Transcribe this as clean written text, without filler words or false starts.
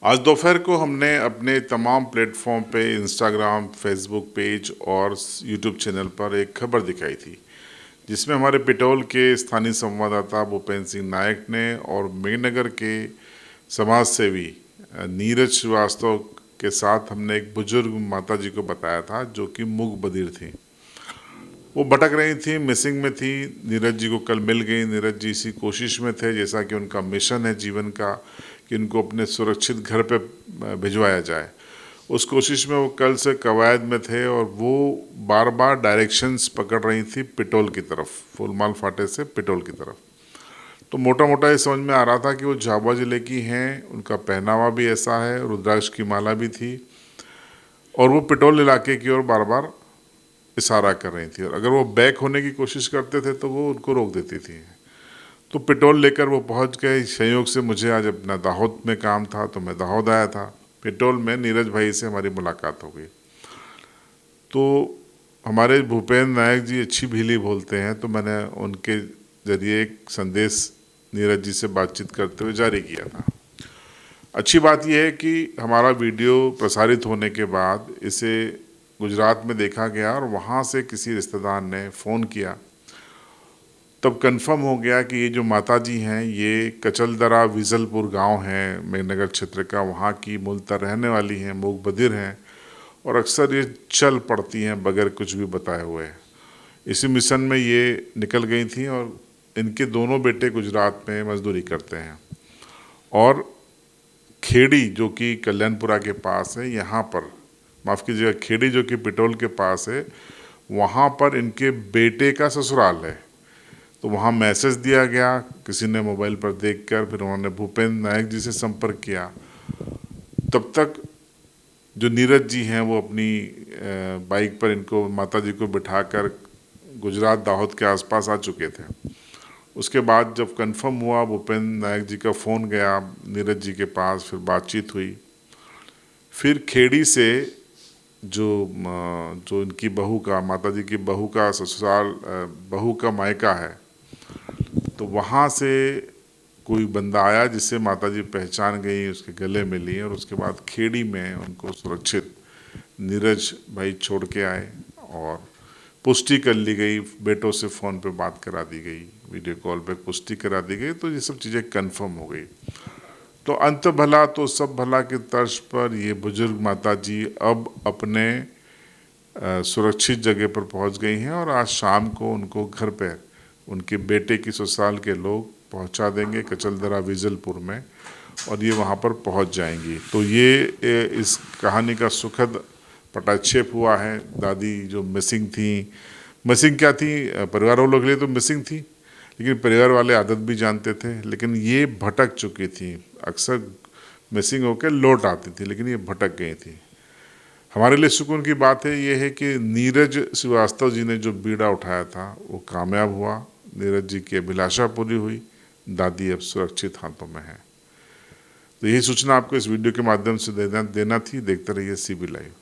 आज दोपहर को हमने अपने तमाम प्लेटफॉर्म पे इंस्टाग्राम, फेसबुक पेज और यूट्यूब चैनल पर एक खबर दिखाई थी, जिसमें हमारे पिटौल के स्थानीय संवाददाता भूपेंद्र सिंह नायक ने और मेघनगर के समाज सेवी नीरज श्रीवास्तव के साथ हमने एक बुजुर्ग माता जी को बताया था जो कि मूक बधिर थी। वो भटक रही थी, मिसिंग में थी। नीरज जी को कल मिल गई। नीरज जी इसी कोशिश में थे, जैसा कि उनका मिशन है जीवन का, कि इनको अपने सुरक्षित घर पे भिजवाया जाए। उस कोशिश में वो कल से कवायद में थे और वो बार बार डायरेक्शंस पकड़ रही थी पिटौल की तरफ, फूलमाल फाटे से पिटौल की तरफ। तो मोटा मोटा ये समझ में आ रहा था कि वो झाबुआ ज़िले की हैं, उनका पहनावा भी ऐसा है, रुद्राक्ष की माला भी थी और वो पिटौल इलाके की ओर बार बार इशारा कर रही थी। और अगर वो बैक होने की कोशिश करते थे तो वो उनको रोक देती थी। तो पिटौल लेकर वो पहुंच गए। संयोग से मुझे आज अपना दाहोद में काम था तो मैं दाहोद आया था। पिटौल में नीरज भाई से हमारी मुलाकात हो गई। तो हमारे भूपेंद्र नायक जी अच्छी भीली बोलते हैं, तो मैंने उनके जरिए एक संदेश नीरज जी से बातचीत करते हुए जारी किया था। अच्छी बात यह है कि हमारा वीडियो प्रसारित होने के बाद इसे गुजरात में देखा गया और वहाँ से किसी रिश्तेदार ने फ़ोन किया। तब कंफर्म हो गया कि ये जो माता जी हैं ये कचलदरा विजलपुर गांव है मेघनगर क्षेत्र का, वहाँ की मूलतः रहने वाली हैं, मूक बधिर हैं और अक्सर ये चल पड़ती हैं बगैर कुछ भी बताए हुए। इसी मिशन में ये निकल गई थी और इनके दोनों बेटे गुजरात में मजदूरी करते हैं। और खेड़ी जो कि कल्याणपुरा के पास है, यहाँ पर माफ़ कीजिएगा, खेड़ी जो कि पिटौल के पास है, वहाँ पर इनके बेटे का ससुराल है। तो वहाँ मैसेज दिया गया, किसी ने मोबाइल पर देखकर, फिर उन्होंने भूपेंद्र नायक जी से संपर्क किया। तब तक जो नीरज जी हैं वो अपनी बाइक पर इनको माता जी को बिठाकर गुजरात दाहोद के आसपास आ चुके थे। उसके बाद जब कंफर्म हुआ, भूपेंद्र नायक जी का फ़ोन गया नीरज जी के पास, फिर बातचीत हुई। फिर खेड़ी से जो इनकी बहू का, माता जी की बहू का ससुराल, बहू का मायका है, तो वहाँ से कोई बंदा आया जिससे माता जी पहचान गई, उसके गले में ली और उसके बाद खेड़ी में उनको सुरक्षित नीरज भाई छोड़ के आए और पुष्टि कर ली गई। बेटों से फ़ोन पे बात करा दी गई, वीडियो कॉल पे पुष्टि करा दी गई, तो ये सब चीज़ें कंफर्म हो गई। तो अंत भला तो सब भला की तर्ज पर ये बुजुर्ग माता जी अब अपने सुरक्षित जगह पर पहुंच गई हैं और आज शाम को उनको घर पे उनके बेटे की ससुराल के लोग पहुंचा देंगे कचलदरा विजलपुर में, और ये वहां पर पहुंच जाएंगी। तो ये इस कहानी का सुखद पटाक्षेप हुआ है। दादी जो मिसिंग थी, मिसिंग क्या थी, परिवार वालों के लिए तो मिसिंग थी, लेकिन परिवार वाले आदत भी जानते थे। लेकिन ये भटक चुकी थी, अक्सर मिसिंग होकर लौट आती थी, लेकिन ये भटक गई थी। हमारे लिए सुकून की बात है ये है कि नीरज श्रीवास्तव जी ने जो बीड़ा उठाया था वो कामयाब हुआ। नीरज जी की अभिलाषा पूरी हुई, दादी अब सुरक्षित हाथों में है। तो यही सूचना आपको इस वीडियो के माध्यम से देना थी। देखते रहिए CB लाइव।